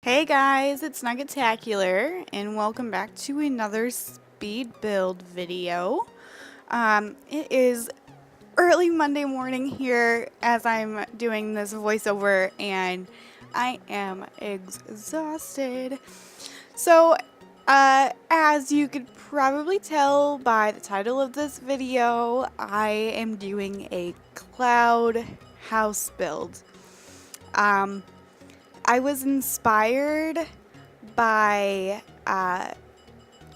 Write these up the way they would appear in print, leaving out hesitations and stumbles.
Hey guys, it's Nuggettacular, and welcome back to another speed build video. It is early Monday morning here as I'm doing this voiceover, and I am exhausted. So, as you could probably tell by the title of this video, I am doing a cloud house build. I was inspired by, I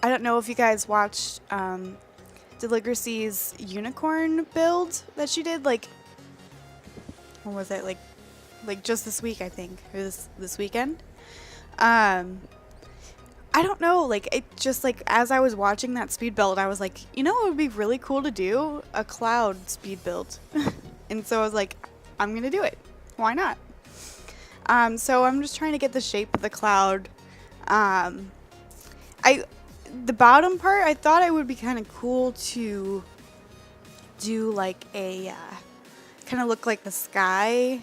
don't know if you guys watched Deligracy's unicorn build that she did, like, what was it, like just this week, I think, or this weekend. I don't know, like, it just, like, as I was watching that speed build, I was like, you know what would be really cool to do? A cloud speed build. And so I was like, I'm gonna do it. Why not? So I'm just trying to get the shape of the cloud. The bottom part, I thought it would be kind of cool to do like a, kind of look like the sky,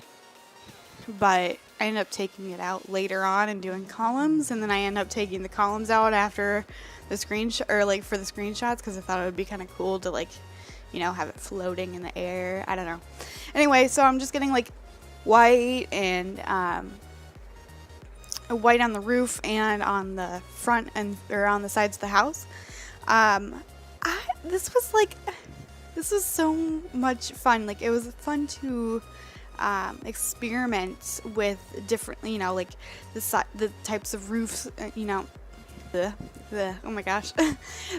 but I ended up taking it out later on and doing columns, and then I ended up taking the columns out after the screenshot, or like for the screenshots, because I thought it would be kind of cool to, like, you know, have it floating in the air. I don't know. Anyway, so I'm just getting like white and white on the roof and on the front and or on the sides of the house. This was so much fun. Like, it was fun to experiment with different, you know, like the types of roofs, you know, oh my gosh,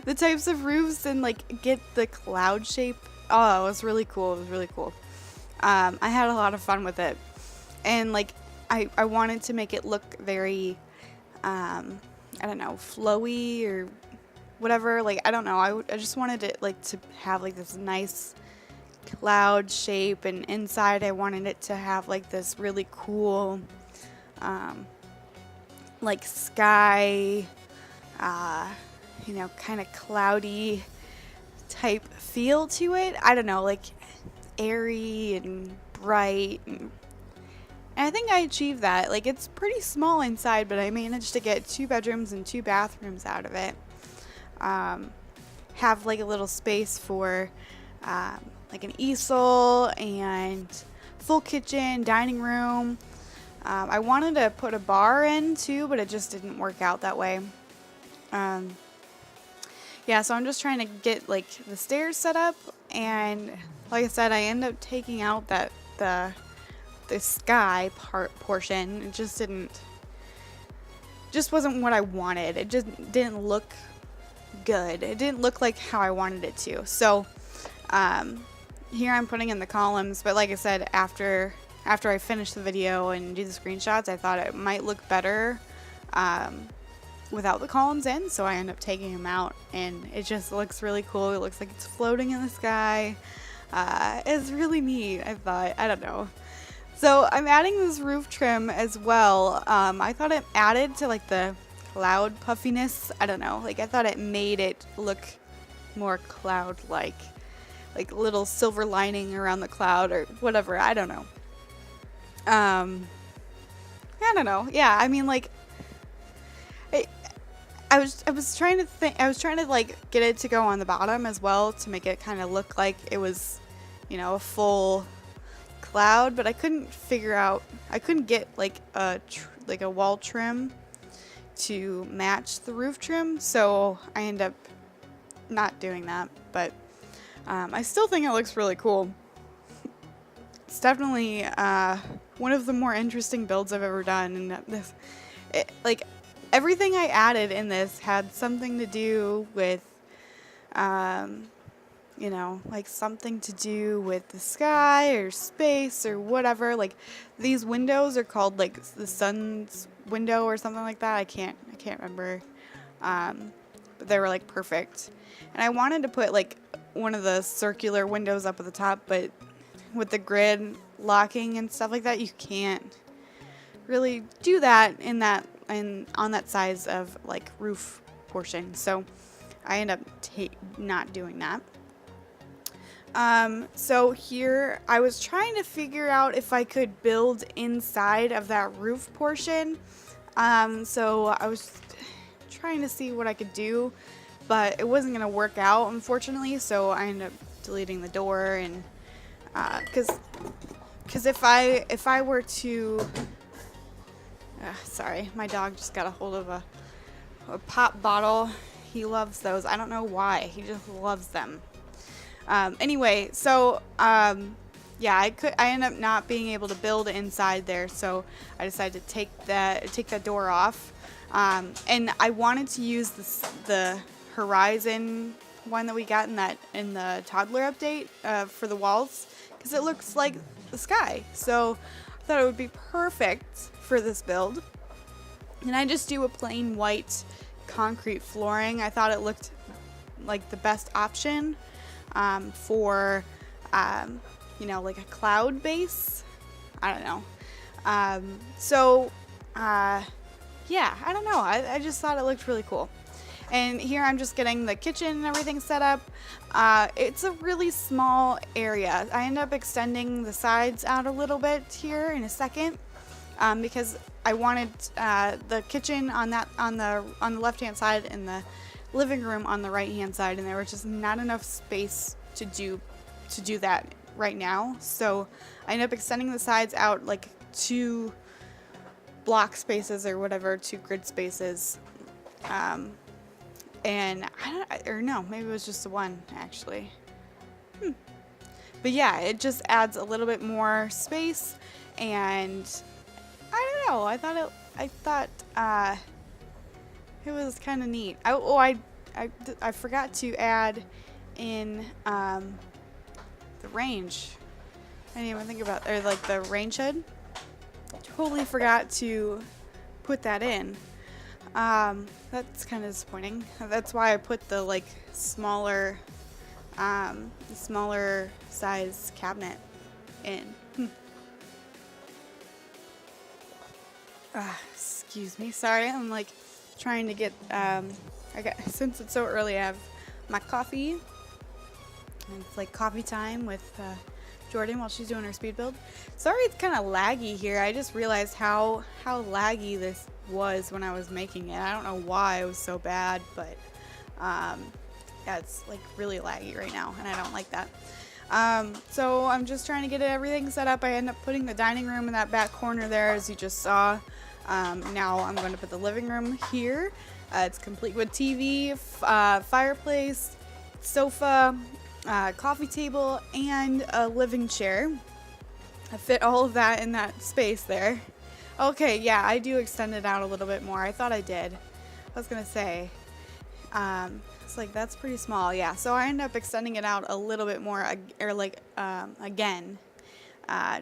the types of roofs, and like get the cloud shape. Oh, it was really cool. It was really cool. I had a lot of fun with it, and like I wanted to make it look very, I don't know, flowy or whatever. Like, I don't know. I just wanted it like to have like this nice cloud shape, and inside I wanted it to have like this really cool, like sky, you know, kind of cloudy type feel to it. I don't know, like airy and bright, and I think I achieved that. Like, it's pretty small inside, but I managed to get 2 bedrooms and 2 bathrooms out of it. Have like a little space for like an easel and full kitchen, dining room. I wanted to put a bar in too, but it just didn't work out that way. Yeah, so I'm just trying to get like the stairs set up, and like I said, I ended up taking out that the sky portion. It just wasn't what I wanted. It just didn't look good. It didn't look like how I wanted it to. So here I'm putting in the columns, but like I said, after I finish the video and do the screenshots, I thought it might look better without the columns in, so I end up taking them out, and it just looks really cool. It looks like it's floating in the sky. It's really neat, I thought. I don't know. So I'm adding this roof trim as well. I thought it added to like the cloud puffiness. I don't know. Like, I thought it made it look more cloud-like. Like little silver lining around the cloud or whatever. I don't know. I don't know. Yeah, I mean, like, I was trying to think. I was trying to like get it to go on the bottom as well to make it kind of look like it was, you know, a full cloud, but I couldn't figure out. I couldn't get like a wall trim to match the roof trim, so I ended up not doing that. But I still think it looks really cool. It's definitely one of the more interesting builds I've ever done, and like, everything I added in this had something to do with, you know, like something to do with the sky or space or whatever. Like, these windows are called like the sun's window or something like that. I can't remember. But they were like perfect. And I wanted to put like one of the circular windows up at the top, but with the grid locking and stuff like that, you can't really do that on that size of like roof portion. So I end up not doing that. So here I was trying to figure out if I could build inside of that roof portion. So I was trying to see what I could do, but it wasn't gonna work out, unfortunately. So I ended up deleting the door, and because if I were to, sorry, my dog just got a hold of a pop bottle. He loves those. I don't know why. He just loves them. Anyway, so yeah, I ended up not being able to build inside there, so I decided to take that door off. And I wanted to use the Horizon one that we got in the toddler update for the walls, because it looks like the sky. So I thought it would be perfect for this build. And I just do a plain white concrete flooring. I thought it looked like the best option for you know, like a cloud base. I don't know. Yeah, I don't know. I just thought it looked really cool. And here I'm just getting the kitchen and everything set up. It's a really small area. I end up extending the sides out a little bit here in a second, because I wanted the kitchen on the left-hand side and the living room on the right-hand side, and there was just not enough space to do that right now. So I ended up extending the sides out like 2 block spaces or whatever, 2 grid spaces. And maybe it was just the one actually. But yeah, it just adds a little bit more space, and I don't know. I thought it was kind of neat. I forgot to add in the range. I didn't even think about, or like the range hood. Totally forgot to put that in. That's kind of disappointing. That's why I put the like smaller size cabinet in. Excuse me. Sorry, I'm like trying to get. Since it's so early, I have my coffee. And it's like coffee time with Jordan while she's doing her speed build. Sorry, it's kind of laggy here. I just realized how laggy this was when I was making it. I don't know why it was so bad, but yeah, it's like really laggy right now, and I don't like that. So I'm just trying to get everything set up. I end up putting the dining room in that back corner there, as you just saw. Now I'm going to put the living room here. It's complete with TV, fireplace, sofa, coffee table, and a living chair. I fit all of that in that space there. Okay, yeah, I do extend it out a little bit more. I thought I did. I was gonna say, it's like that's pretty small. Yeah, so I end up extending it out a little bit more, again,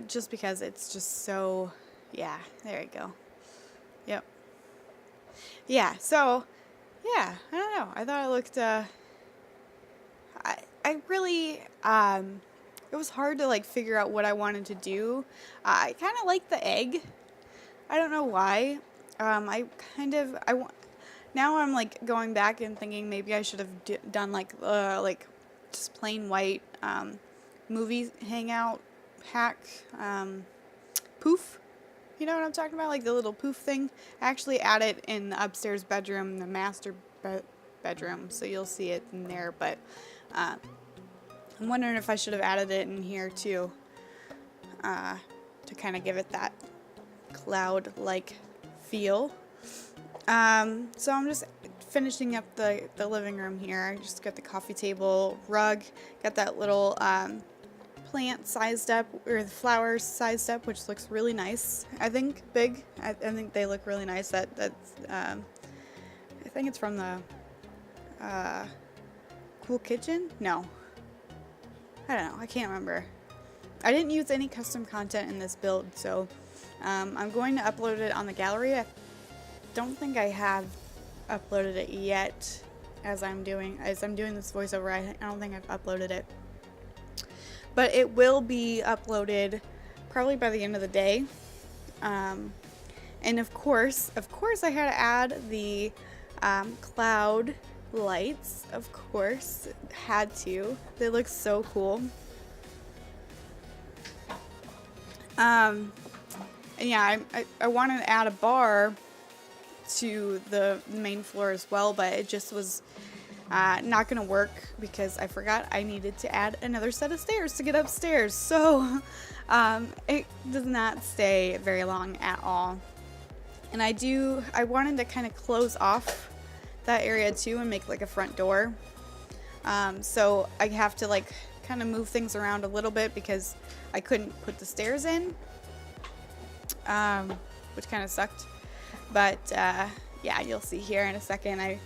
just because it's just so. Yeah, there you go. Yep. Yeah. So, yeah, I don't know. I thought it looked. I really. It was hard to like figure out what I wanted to do. I kind of like the egg. I don't know why. Now I'm like going back and thinking maybe I should have done like just plain white movie hangout hack poof. You know what I'm talking about? Like the little poof thing. I actually add it in the upstairs bedroom, the master bedroom, so you'll see it in there. But I'm wondering if I should have added it in here too, to kind of give it that cloud-like feel. So I'm just finishing up the living room here. I just got the coffee table, rug, got that little plant sized up, or the flowers sized up, which looks really nice. I think big. I think they look really nice. That's I think it's from the Cool Kitchen? No. I don't know. I can't remember. I didn't use any custom content in this build, so I'm going to upload it on the gallery. I don't think I have uploaded it yet as I'm doing this voiceover. I don't think I've uploaded it. But it will be uploaded probably by the end of the day. And of course I had to add the cloud lights. Of course, had to. They look so cool. And yeah, I wanted to add a bar to the main floor as well, but it just was not gonna work because I forgot I needed to add another set of stairs to get upstairs. So it does not stay very long at all. And I wanted to kind of close off that area too and make like a front door. So I have to like kind of move things around a little bit because I couldn't put the stairs in, which kind of sucked. But yeah, you'll see here in a second. I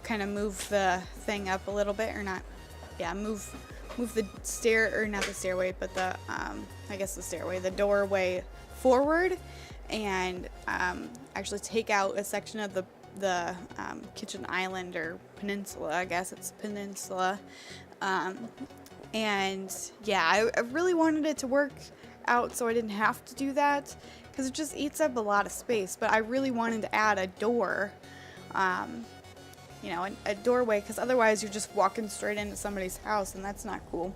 kind of move the thing up a little bit, or not. Yeah, move the stair, or not the stairway, but the I guess the stairway, the doorway forward, and actually take out a section of the kitchen island, or peninsula. I guess it's peninsula. And yeah, I really wanted it to work out so I didn't have to do that, because it just eats up a lot of space. But I really wanted to add a door, you know, a doorway, because otherwise you're just walking straight into somebody's house, and that's not cool.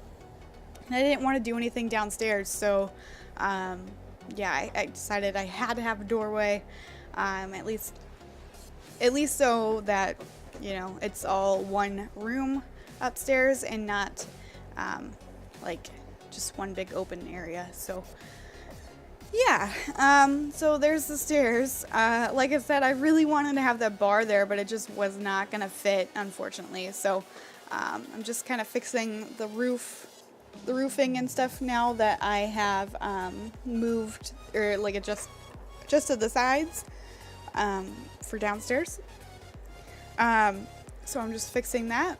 And I didn't want to do anything downstairs, so yeah, I decided I had to have a doorway, at least so that, you know, it's all one room upstairs and not like just one big open area. So yeah, so there's the stairs. Like I said, I really wanted to have that bar there, but it just was not gonna fit, unfortunately. So I'm just kind of fixing the roofing and stuff now that I have moved, or like adjusted the sides for downstairs. So I'm just fixing that,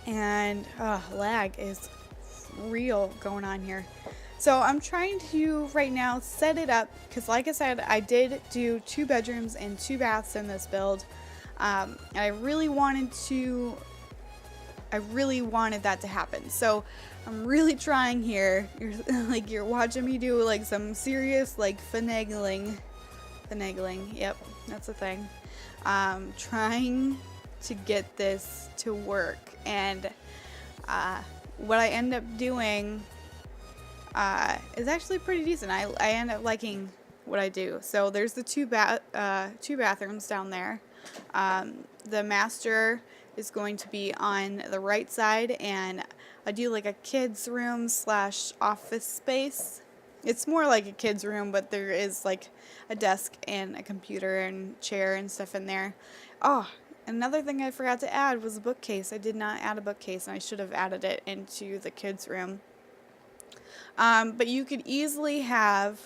and lag is real going on here. So I'm trying to right now set it up, because like I said, I did do 2 bedrooms and 2 baths in this build, and I really wanted that to happen. So I'm really trying here. You're watching me do like some serious like finagling. Yep, that's a thing. Trying to get this to work, and what I end up doing is actually pretty decent. I end up liking what I do. So there's the 2 bathrooms down there. The master is going to be on the right side, and I do like a kids room / office space. It's more like a kid's room, but there is like a desk and a computer and chair and stuff in there. Oh, another thing I forgot to add was a bookcase. I did not add a bookcase, and I should have added it into the kids' room. But you could easily have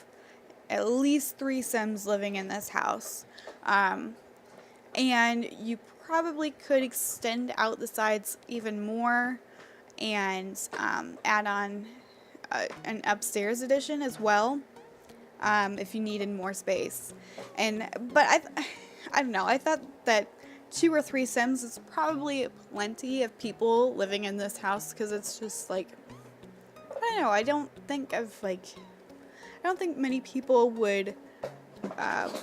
at least 3 Sims living in this house. And you probably could extend out the sides even more and add on an upstairs addition as well, if you needed more space. But I don't know, I thought that 2 or 3 Sims is probably plenty of people living in this house, because it's just like, I don't know, I don't think many people would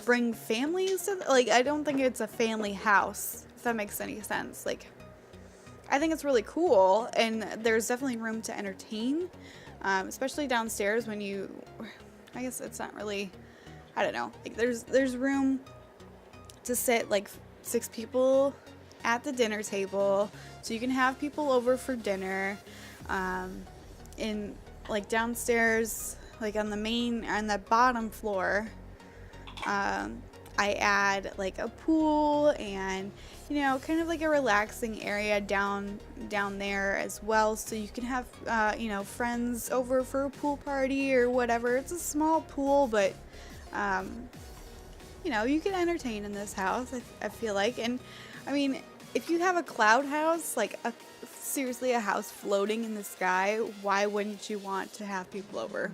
bring families to, like, I don't think it's a family house, if that makes any sense. Like, I think it's really cool, and there's definitely room to entertain, especially downstairs when I guess it's not really, I don't know, like there's room to sit like 6 people at the dinner table, so you can have people over for dinner. In like downstairs, like on the bottom floor, I add like a pool and, you know, kind of like a relaxing area down there as well, so you can have you know, friends over for a pool party or whatever. It's a small pool, but you know, you can entertain in this house, I feel like. And I mean, if you have a cloud house, like seriously a house floating in the sky, why wouldn't you want to have people over?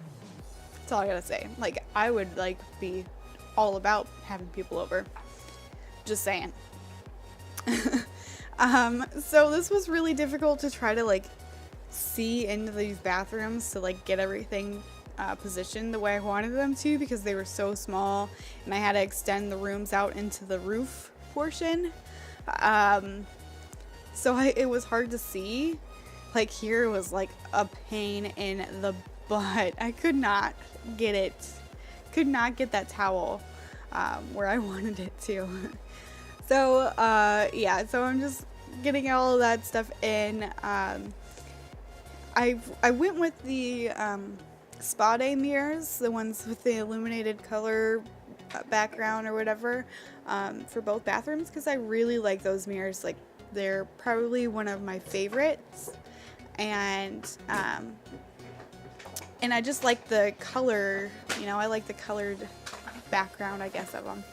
That's all I gotta say. Like, I would like be all about having people over. Just saying. So this was really difficult to try to like see into these bathrooms to like get everything positioned the way I wanted them to, because they were so small, and I had to extend the rooms out into the roof portion. So it was hard to see. Like, here was like a pain in the butt. I could not get it could not get that towel where I wanted it to. So yeah, so I'm just getting all of that stuff in. I went with the spa day mirrors, the ones with the illuminated color background or whatever, for both bathrooms, because I really like those mirrors. Like, they're probably one of my favorites, and I just like the color, you know, I like the colored background, I guess, of them.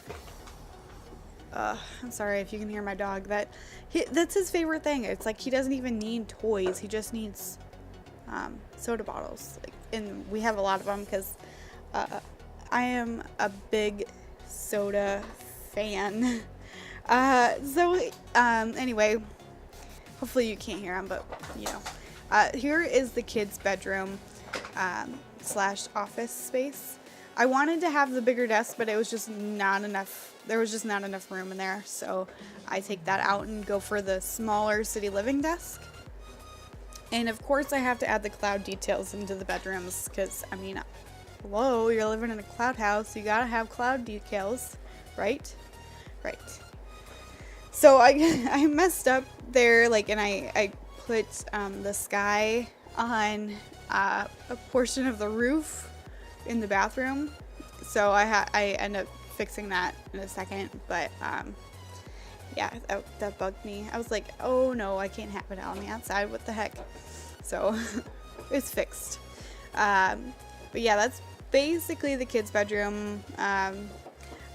I'm sorry if you can hear my dog. That's his favorite thing. It's like he doesn't even need toys. He just needs soda bottles. Like, and we have a lot of them because I am a big soda fan. Anyway, hopefully you can't hear him, but you know. Here is the kids' bedroom / office space. I wanted to have the bigger desk, but it was just not enough. There was just not enough room in there, so I take that out and go for the smaller city living desk. And of course, I have to add the cloud details into the bedrooms because, I mean, hello, you're living in a cloud house. You gotta have cloud decals, right? Right. So I messed up there, like, and I put the sky on a portion of the roof in the bathroom. So I end up fixing that in a second, but yeah, that bugged me. I was like, oh no, I can't have it out on the outside. What the heck? So it's fixed. But yeah, that's basically the kids' bedroom. I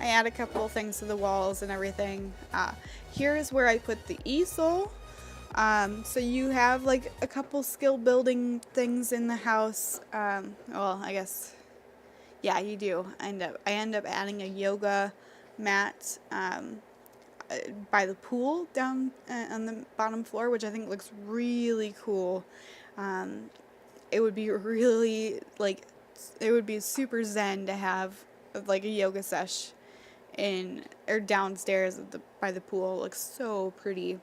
add a couple things to the walls and everything. Here's where I put the easel. So you have like a couple skill building things in the house. Well, I guess, yeah, you do. I end up adding a yoga mat by the pool down on the bottom floor, which I think looks really cool. It would be really, like, it would be super zen to have like a yoga sesh downstairs by the pool. It looks so pretty.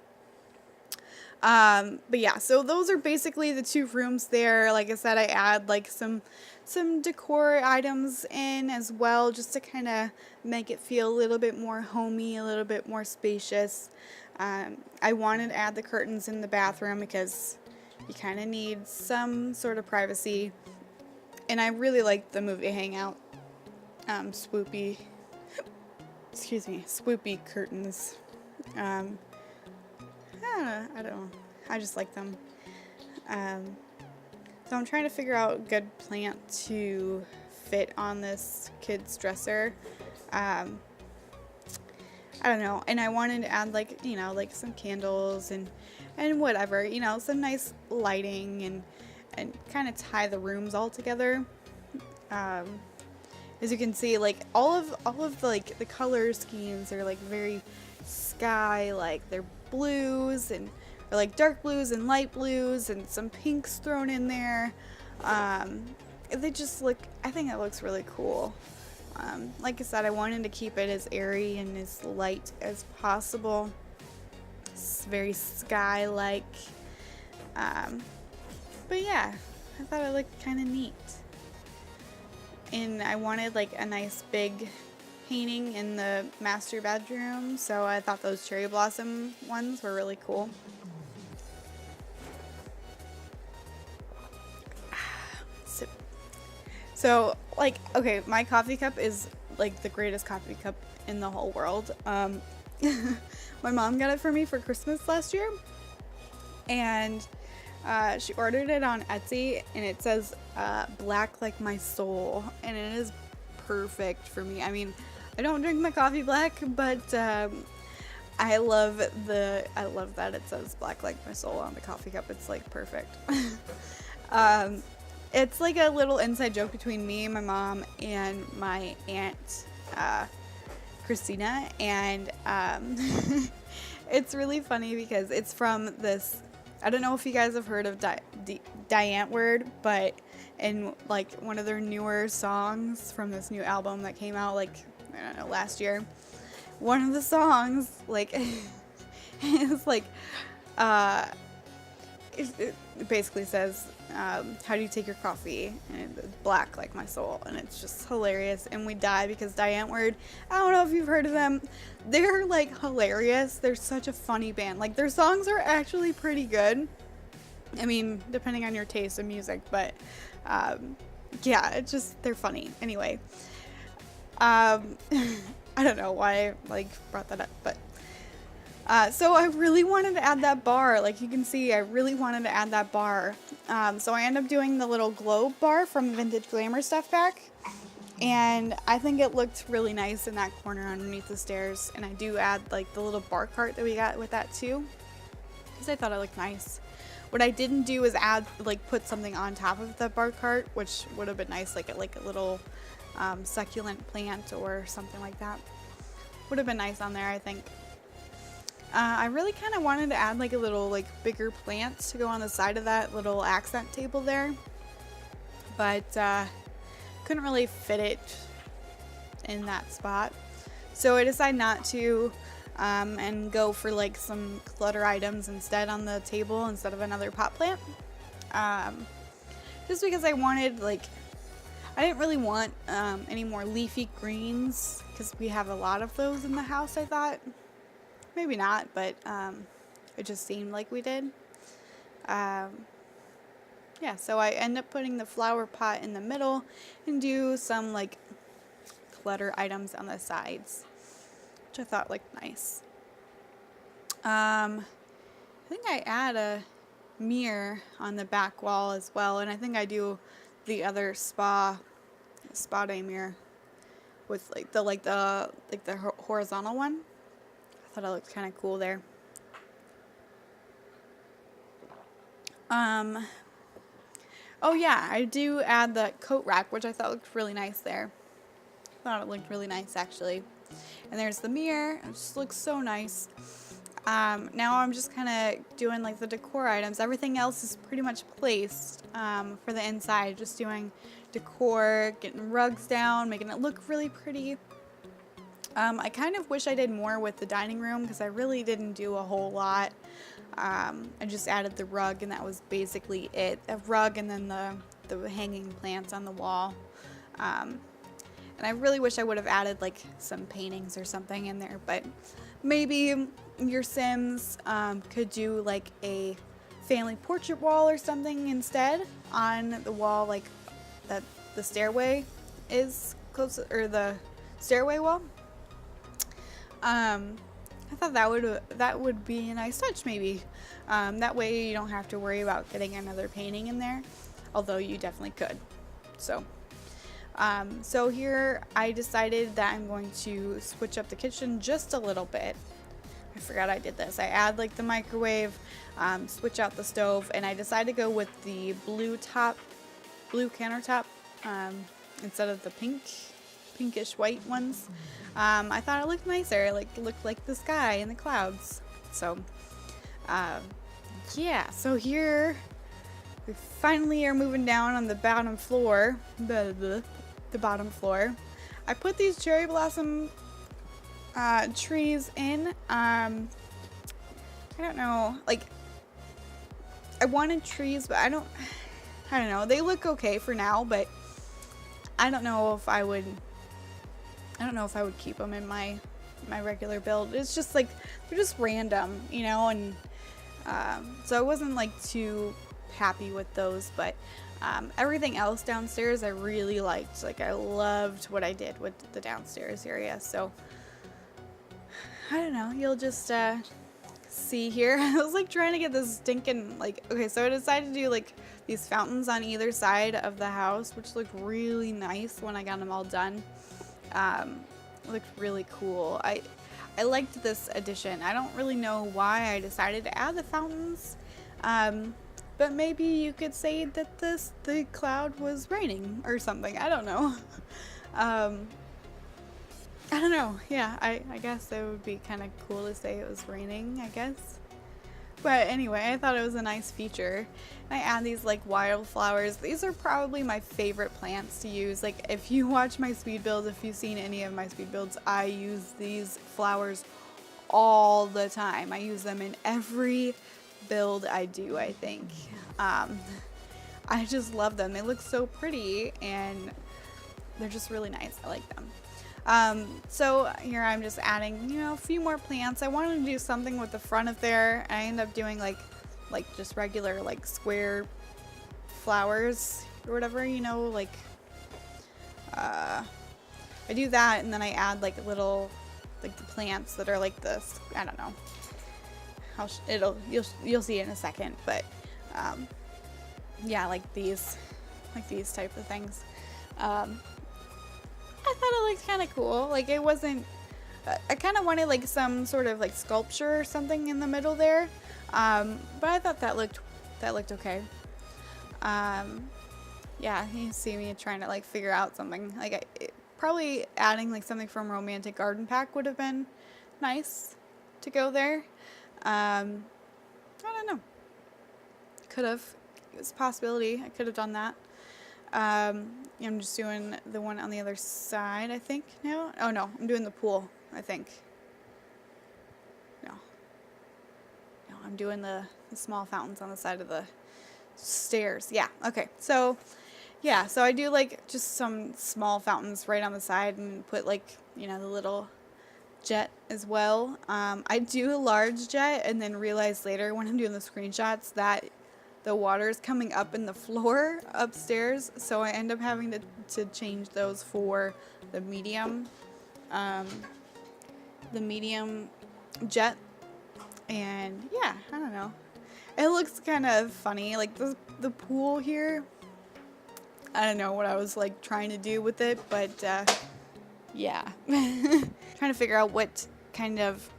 But yeah, so those are basically the two rooms there. Like I said, I add like some decor items in as well, just to kind of make it feel a little bit more homey, a little bit more spacious. I wanted to add the curtains in the bathroom because you kind of need some sort of privacy. And I really like the movie Hangout, swoopy curtains. I don't know. I just like them. So I'm trying to figure out a good plant to fit on this kid's dresser. I don't know. And I wanted to add, like, you know, like some candles and whatever, you know, some nice lighting and kind of tie the rooms all together. As you can see, like all of like the color schemes are like very sky, like they're blues or like dark blues and light blues and some pinks thrown in there. They just look, I think it looks really cool. Like I said, I wanted to keep it as airy and as light as possible. It's very sky-like. But yeah, I thought it looked kind of neat. And I wanted like a nice big painting in the master bedroom, so I thought those cherry blossom ones were really cool. So, like, okay, my coffee cup is like the greatest coffee cup in the whole world. My mom got it for me for Christmas last year, and she ordered it on Etsy, and it says black like my soul, and it is perfect for me. I mean, I don't drink my coffee black, but I love that it says black like my soul on the coffee cup. It's like perfect. It's like a little inside joke between me, my mom, and my aunt Christina, and it's really funny because it's from this, I don't know if you guys have heard of Diane Word, but in like one of their newer songs from this new album that came out like, I don't know, last year, one of the songs, like, it's like, it basically says, how do you take your coffee? And it's black like my soul. And it's just hilarious. And we die because Diane Word, I don't know if you've heard of them. They're like hilarious. They're such a funny band. Like their songs are actually pretty good. I mean, depending on your taste in music, but yeah, it's just, they're funny. Anyway, I don't know why I brought that up, but so I really wanted to add that bar. Like you can see, I really wanted to add that bar. So I ended up doing the little globe bar from Vintage Glamour Stuff Pack. And I think it looked really nice in that corner underneath the stairs. And I do add like the little bar cart that we got with that too, because I thought it looked nice. What I didn't do is add, put something on top of the bar cart, which would have been nice, like a little succulent plant or something like that. Would have been nice on there, I think. I really kind of wanted to add a little bigger plant to go on the side of that little accent table there, but couldn't really fit it in that spot. So I decided not to and go for some clutter items instead on the table instead of another pot plant. Just because I wanted I didn't really want any more leafy greens because we have a lot of those in the house, I thought. Maybe not, but it just seemed like we did. Yeah, so I end up putting the flower pot in the middle and do some clutter items on the sides, which I thought looked nice. I think I add a mirror on the back wall as well, and I think I do the other spa day mirror with the horizontal one. I thought it looked kind of cool there. Oh yeah, I do add the coat rack, which I thought looked really nice there. I thought it looked really nice actually. And there's the mirror. It just looks so nice. Now I'm just kind of doing the decor items. Everything else is pretty much placed for the inside. Just doing decor, getting rugs down, making it look really pretty. I kind of wish I did more with the dining room because I really didn't do a whole lot. I just added the rug and that was basically it. A rug and then the hanging plants on the wall. And I really wish I would have added some paintings or something in there, but maybe your Sims could do a family portrait wall or something instead on the wall that the stairway is close, or the stairway wall. I thought that would be a nice touch maybe. That way you don't have to worry about getting another painting in there, although you definitely could. So here I decided that I'm going to switch up the kitchen just a little bit. I forgot I did this. I add the microwave, switch out the stove, and I decided to go with the blue countertop instead of the pinkish white ones. I thought it looked nicer. It looked like the sky and the clouds. So yeah, so here we finally are moving down on the bottom floor. The bottom floor. I put these cherry blossom trees in. I don't know, I wanted trees, but I don't know. They look okay for now, but I don't know if I would keep them in my regular build. It's just they're just random, and so I wasn't too happy with those, but everything else downstairs I really liked. I loved what I did with the downstairs area. So I don't know, you'll just see here. I was trying to get this stinking okay, so I decided to do these fountains on either side of the house, which looked really nice when I got them all done. It looked really cool. I liked this addition. I don't really know why I decided to add the fountains, but maybe you could say that the cloud was raining or something. I don't know. I don't know. Yeah, I guess it would be kind of cool to say it was raining, I guess. But anyway, I thought it was a nice feature. I add these wildflowers. These are probably my favorite plants to use. If you watch my speed builds, if you've seen any of my speed builds, I use these flowers all the time. I use them in every build I do, I think. I just love them. They look so pretty and they're just really nice. I like them. So here I'm just adding, you know, a few more plants. I wanted to do something with the front of there. I end up doing like just regular like square flowers or whatever, you know, like I do that, and then I add like little like the plants that are like this. I don't know. You'll see it in a second, but yeah, like these type of things. I thought it looked kind of cool. Like it wasn't. I kind of wanted like some sort of like sculpture or something in the middle there, but I thought that looked okay. Yeah, you see me trying to like figure out something. Like probably adding like something from Romantic Garden Pack would have been nice to go there. I don't know. Could have. It was a possibility. I could have done that. I'm just doing the one on the other side, I think, now. Oh, no. I'm doing the pool, I think. No, I'm doing the small fountains on the side of the stairs. Yeah, okay. So, yeah. So I do, like, just some small fountains right on the side and put, like, you know, the little jet as well. I do a large jet and then realize later when I'm doing the screenshots that the water is coming up in the floor upstairs, so I end up having to change those for the medium jet. And yeah, I don't know, it looks kind of funny, like the pool here. I don't know what I was like trying to do with it, but yeah. Trying to figure out what kind of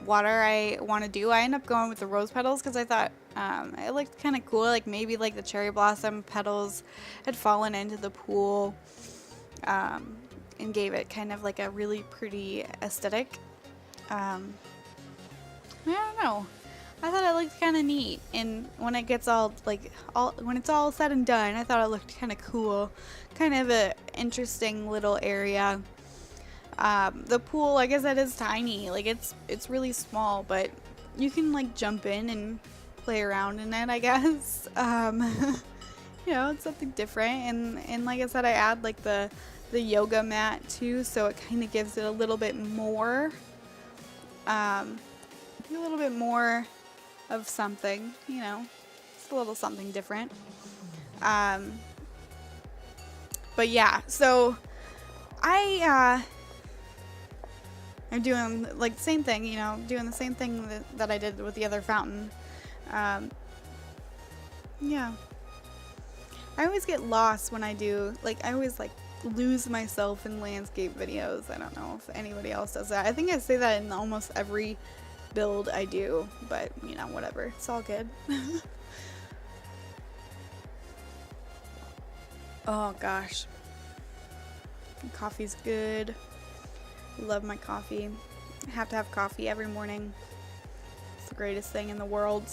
water I want to do. I end up going with the rose petals because I thought it looked kind of cool. Like maybe like the cherry blossom petals had fallen into the pool and gave it kind of like a really pretty aesthetic. I don't know. I thought it looked kind of neat, and when it gets when it's all said and done, I thought it looked kind of cool, kind of a interesting little area. The pool, like I said, is tiny. Like it's really small, but you can like jump in and play around in it, I guess. You know, it's something different, and like I said, I add like the yoga mat too, so it kind of gives it a little bit more, of something, you know, it's a little something different. But yeah, so I'm doing like the same thing, you know, doing the same thing that I did with the other fountain. Yeah. I always get lost when I do, like, I always like lose myself in landscape videos. I don't know if anybody else does that. I think I say that in almost every build I do, but you know, whatever. It's all good. Oh gosh. Coffee's good. Love my coffee. I have to have coffee every morning. It's the greatest thing in the world.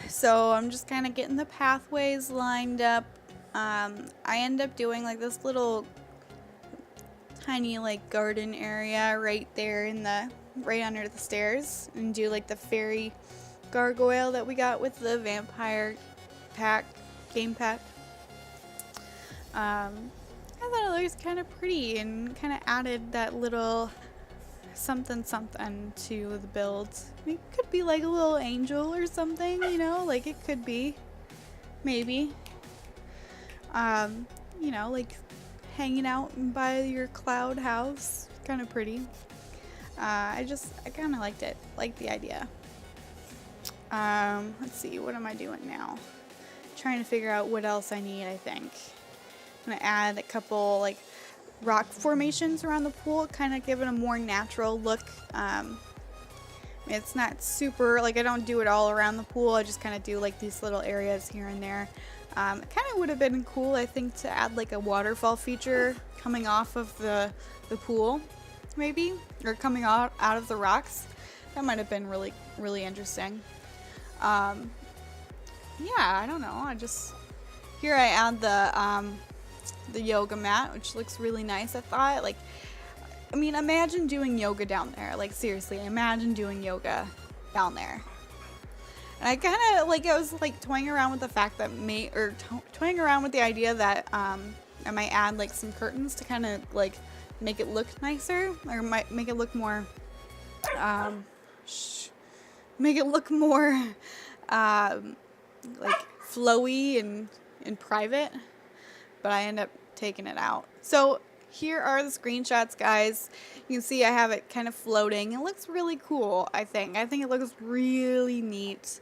So I'm just kind of getting the pathways lined up. I end up doing like this little tiny like garden area right there right under the stairs, and do like the fairy gargoyle that we got with the vampire game pack. I thought it looks kind of pretty and kind of added that little something to the build. It could be like a little angel or something, you know, like it could be, maybe, you know, like hanging out by your cloud house, kind of pretty. I kind of liked it, liked the idea. Let's see, what am I doing now? Trying to figure out what else I need, I think. I'm gonna add a couple like rock formations around the pool, kind of give it a more natural look. It's not super, like I don't do it all around the pool, I just kind of do like these little areas here and there. It kind of would have been cool, I think, to add like a waterfall feature coming off of the pool, maybe, or coming out of the rocks. That might have been really, really interesting. Yeah, I don't know, here I add the yoga mat, which looks really nice. I thought, like, I mean, imagine doing yoga down there. Like, seriously, imagine doing yoga down there. And I kind of, like, I was, like, toying around with the fact that toying around with the idea that, I might add, like, some curtains to kind of, like, make it look nicer, or might make it look more, make it look more, like, flowy and private, but I end up taking it out. So here are the screenshots, guys. You can see I have it kind of floating. It looks really cool, I think. I think it looks really neat.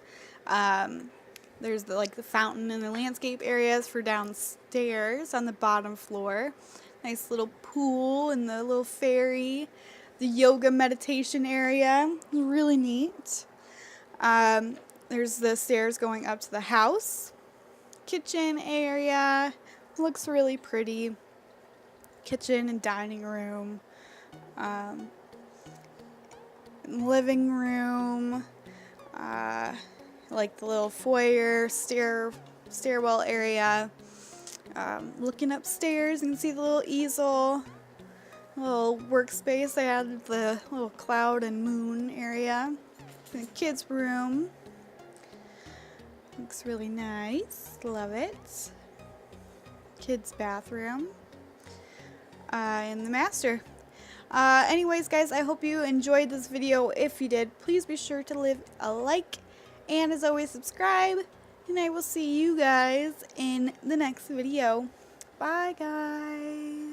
There's the fountain and the landscape areas for downstairs on the bottom floor. Nice little pool and the little ferry. The yoga meditation area. Really neat. There's the stairs going up to the house. Kitchen area. Looks really pretty. Kitchen and dining room. Living room. Like the little foyer, stairwell area. Looking upstairs, you can see the little easel, little workspace. I added the little cloud and moon area. The kids' room. Looks really nice. Love it. Kids' bathroom. And the master. Anyways, guys, I hope you enjoyed this video. If you did, please be sure to leave a like. And as always, subscribe. And I will see you guys in the next video. Bye, guys.